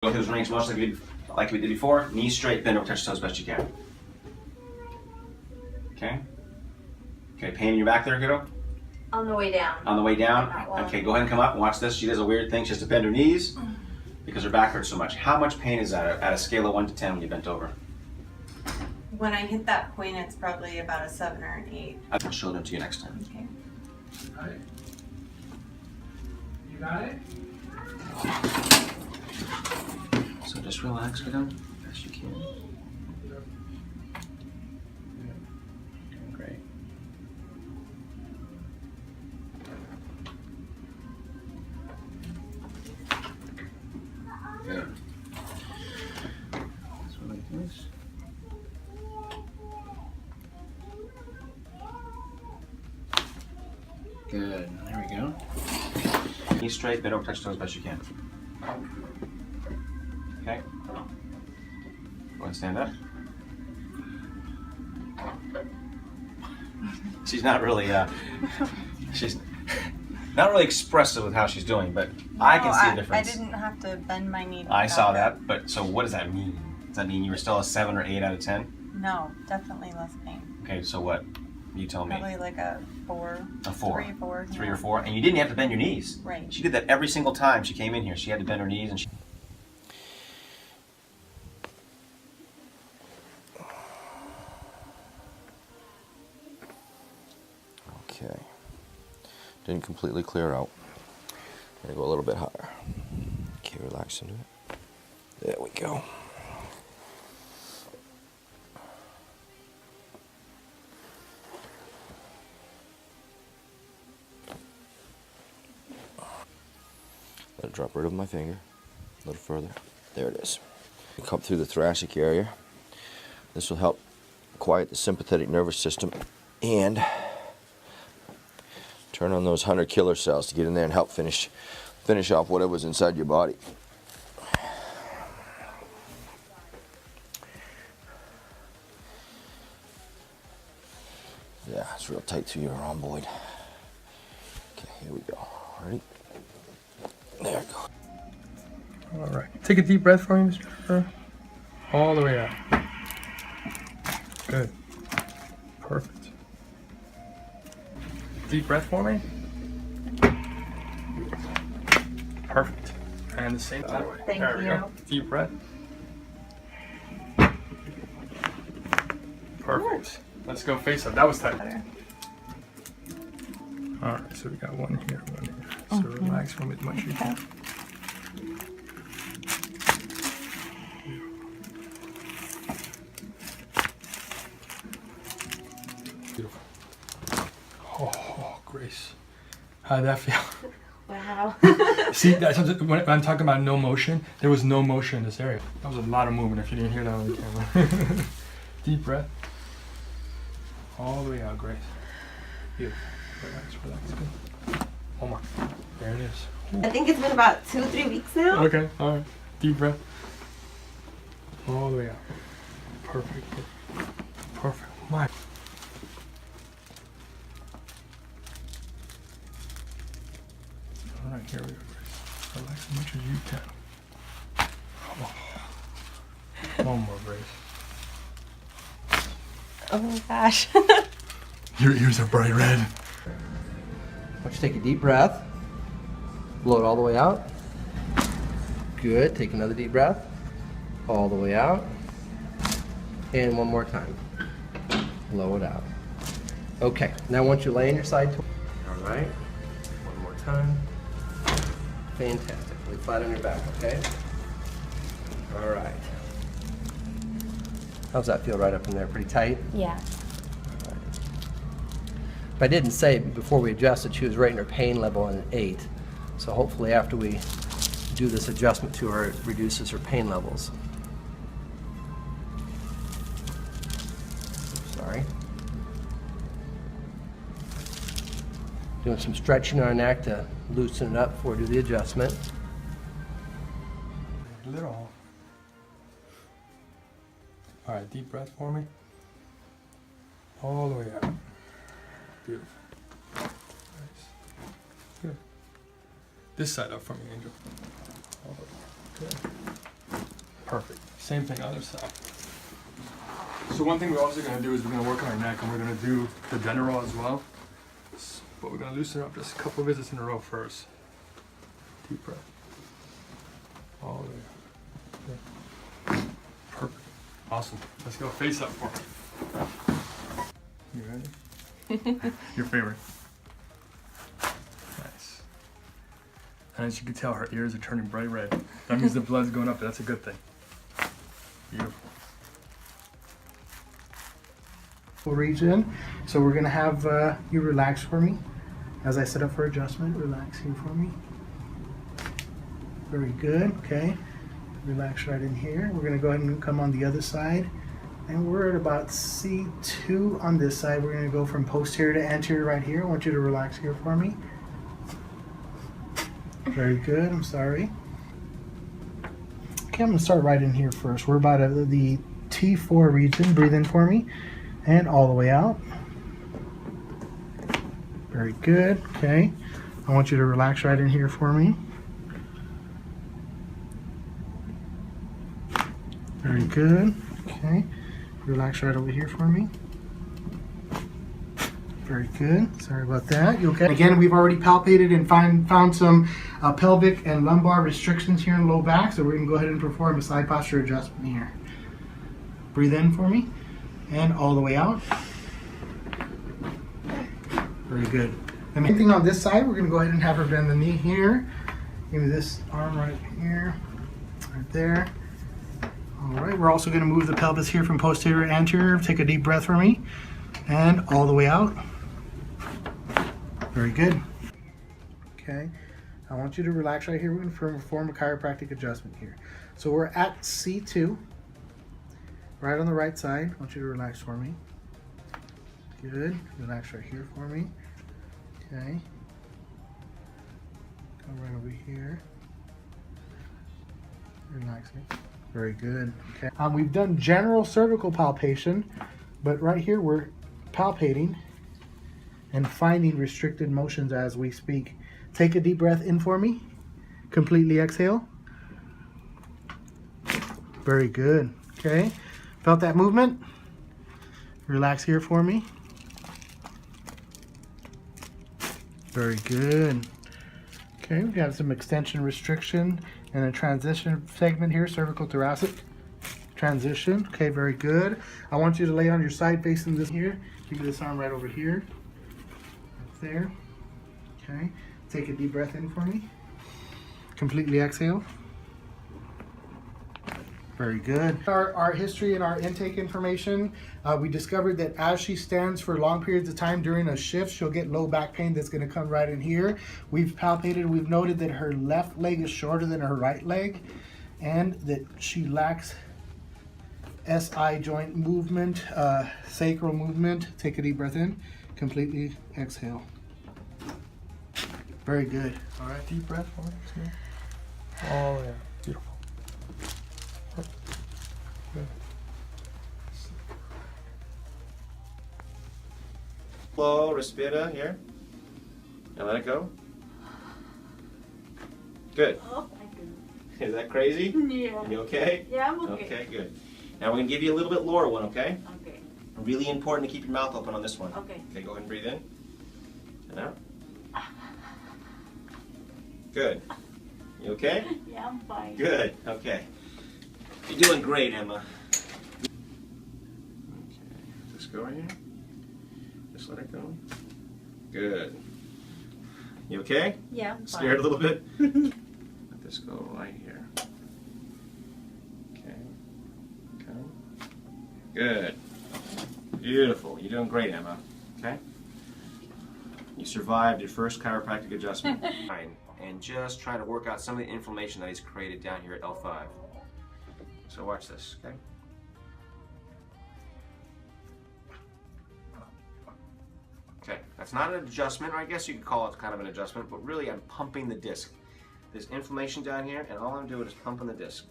Go through those range of motion like we did before. Knees straight, bend over, touch toes best you can. Okay. Okay, pain in your back there, kiddo? On the way down. On the way down? Okay, go ahead and come up and watch this. She does a weird thing. She has to bend her knees because her back hurts so much. How much pain is that at a scale of 1 to 10 when you bent over? When I hit that point, it's probably about a 7 or an 8. I'll show them to you next time. Okay. Got it? You got it? So just relax, kiddo, best you can. Great. Good. So like this. Good. There we go. Knees straight, bend over, touch toes best you can. Okay. Go ahead and stand up. She's not really she's not really expressive with how she's doing, but I can see a difference. I didn't have to bend my knee. I saw that, but so what does that mean? Does that mean you were still a 7 or 8 out of 10? No, definitely less pain. Okay, so what? You tell me. Probably like a 4. A 4. 3 or 4. 3 or 4, and you didn't have to bend your knees. Right. She did that every single time she came in here. She had to bend her knees, and she. Okay. Didn't completely clear out. Gonna go a little bit higher. Okay, relax into it. There we go. Let it drop right over my finger. A little further. There it is. Come through the thoracic area. This will help quiet the sympathetic nervous system and turn on those hunter killer cells to get in there and help finish off whatever's inside your body. Yeah, it's real tight through your rhomboid. Okay, here we go. Ready? There it goes. All right. Take a deep breath for me, Mr. Trevor. All the way out. Good. Perfect. Deep breath for me. Perfect. And the same time. Thank there we you. go. Deep breath. Perfect. Let's go face up. That was tight. All right, so we got one here, one here. So relax from as much as you can. Beautiful. Oh, Grace. How did that feel? Wow. See, that's when I'm talking about no motion, there was no motion in this area. That was a lot of movement if you didn't hear that on the camera. Deep breath. All the way out, Grace. Beautiful. Relax, relax. Good. One more. There it is. I think it's been about 2-3 weeks now. Okay, all right. Deep breath. All the way out. Perfect. Perfect. My. All right, here we go, Grace. Relax as much as you can. Oh. One more, Grace. Oh my gosh. Your ears are bright red. Why don't you take a deep breath, blow it all the way out. Good, take another deep breath, all the way out. And one more time, blow it out. Okay, now I want you to lay on your side. All right, one more time. Fantastic, lay flat on your back, okay? All right. How's that feel right up in there, pretty tight? Yeah. I didn't say before we adjusted, she was rating her pain level on an 8. So hopefully after we do this adjustment to her, it reduces her pain levels. Sorry. Doing some stretching on our neck to loosen it up before we do the adjustment. Little. All right, deep breath for me. All the way out. Beautiful. Nice. Good. This side up for me, Angel. All the way. Good. Perfect. Same thing other side. So one thing we're also gonna do is we're gonna work on our neck, and we're gonna do the general as well. But we're gonna loosen up just a couple visits in a row first. Deep breath. All the way up. Good. Perfect. Awesome. Let's go face up for me. You ready? Your favorite. Nice. And as you can tell, her ears are turning bright red. That means the blood's going up. That's a good thing. Beautiful. Region. So we're gonna have you relax for me as I set up for adjustment. Relax here for me. Very good. Okay. Relax right in here. We're gonna go ahead and come on the other side, and we're at about C2 on this side. We're gonna go from posterior to anterior right here. I want you to relax here for me. Very good. I'm sorry. Okay, I'm gonna start right in here first. We're about the T4 region. Breathe in for me. And all the way out. Very good. Okay. I want you to relax right in here for me. Very good. Okay. Relax right over here for me. Very good. Sorry about that. You okay? Again, we've already palpated and found some pelvic and lumbar restrictions here in low back, so we're going to go ahead and perform a side posture adjustment here. Breathe in for me. And all the way out. Very good. The main thing on this side, we're going to go ahead and have her bend the knee here. Give me this arm right here, right there. All right, we're also going to move the pelvis here from posterior to anterior. Take a deep breath for me. And all the way out. Very good. Okay, I want you to relax right here. We're going to perform a chiropractic adjustment here. So we're at C2. Right on the right side. I want you to relax for me. Good. Relax right here for me. Okay. Come right over here. Relaxing. Very good. Okay. We've done general cervical palpation, but right here we're palpating and finding restricted motions as we speak. Take a deep breath in for me. Completely exhale. Very good. Okay. Felt that movement? Relax here for me. Very good. Okay, we got some extension restriction and a transition segment here, cervical thoracic transition. Okay, very good. I want you to lay on your side facing this here. Keep this arm right over here. Right there. Okay, take a deep breath in for me. Completely exhale. Very good. Our history and our intake information, we discovered that as she stands for long periods of time during a shift, she'll get low back pain that's going to come right in here. We've palpated, we've noted that her left leg is shorter than her right leg, and that she lacks SI joint movement, sacral movement. Take a deep breath in, completely exhale. Very good. All right, deep breath for me. Oh yeah, beautiful. Good. Slow, respira here. And let it go. Good. Oh my goodness. Is that crazy? Yeah. You okay? Yeah, I'm okay. Okay, good. Now we're going to give you a little bit lower one, okay? Okay. Really important to keep your mouth open on this one. Okay. Okay, go ahead and breathe in. And out. Good. You okay? Yeah, I'm fine. Good. Okay. You're doing great, Emma. Okay. Just go right here. Just let it go. Good. You okay? Yeah, I'm fine. Scared a little bit? Let this go right here. Okay. Come. Good. Beautiful. You're doing great, Emma. Okay? You survived your first chiropractic adjustment. Fine. And just trying to work out some of the inflammation that he's created down here at L5. So watch this, okay? Okay, that's not an adjustment, or I guess you could call it kind of an adjustment, but really I'm pumping the disc. There's inflammation down here, and all I'm doing is pumping the disc.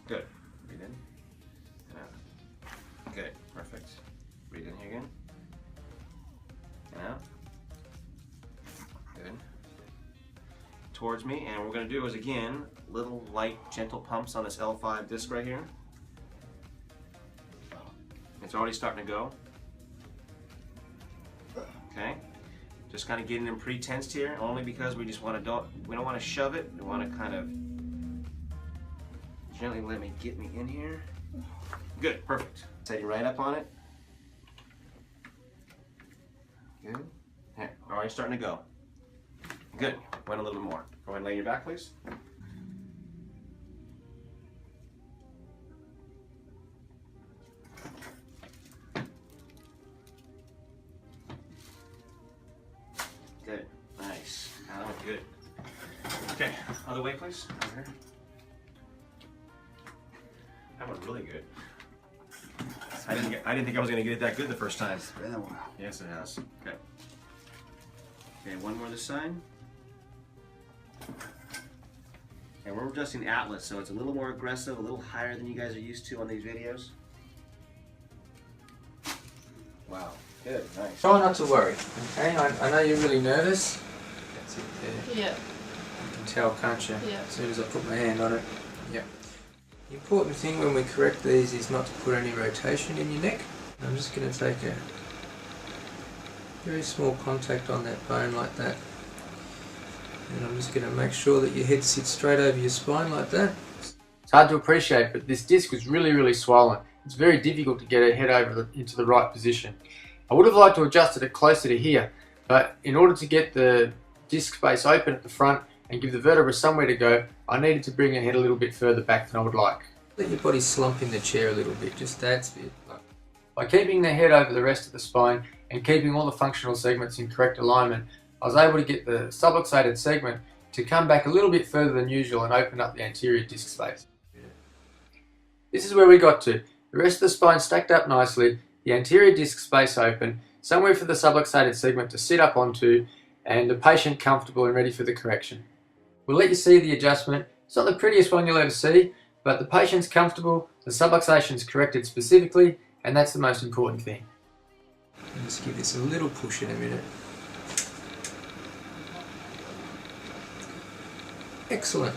Good. Breathe in and out. Good, perfect. Breathe in here again. And out. Good. towards me, and what we're going to do is, again, little light, gentle pumps on this L5 disc right here. It's already starting to go. Okay, just kind of getting them pre-tensed here, only because we just want to we don't want to shove it. We want to kind of gently get me in here. Good, perfect. Setting right up on it. Good. Here, already starting to go. Good. Went a little bit more. Go ahead and lay your back, please. Good. Nice. Now that went good. Okay. Other way, please. Over here. That went really good. I didn't think I was going to get it that good the first time. It's been a while. Yes, it has. Okay. Okay, one more this side. And we're adjusting Atlas, so it's a little more aggressive, a little higher than you guys are used to on these videos. Wow. Good. Nice. Try not to worry, okay? I know you're really nervous. That's it there. Yeah. You can tell, can't you? Yeah. As soon as I put my hand on it. Yeah. The important thing when we correct these is not to put any rotation in your neck. I'm just going to take a very small contact on that bone like that. And I'm just going to make sure that your head sits straight over your spine like that. It's hard to appreciate, but this disc is really swollen. It's very difficult to get a head over into the right position. I would have liked to adjust it closer to here, but in order to get the disc space open at the front and give the vertebra somewhere to go, I needed to bring your head a little bit further back than I would like. Let your body slump in the chair a little bit, just that's it. By keeping the head over the rest of the spine and keeping all the functional segments in correct alignment, I was able to get the subluxated segment to come back a little bit further than usual and open up the anterior disc space. This is where we got to. The rest of the spine stacked up nicely, the anterior disc space open, somewhere for the subluxated segment to sit up onto, and the patient comfortable and ready for the correction. We'll let you see the adjustment. It's not the prettiest one you'll ever see, but the patient's comfortable, the subluxation's corrected specifically, and that's the most important thing. I'll just give this a little push in a minute. Excellent.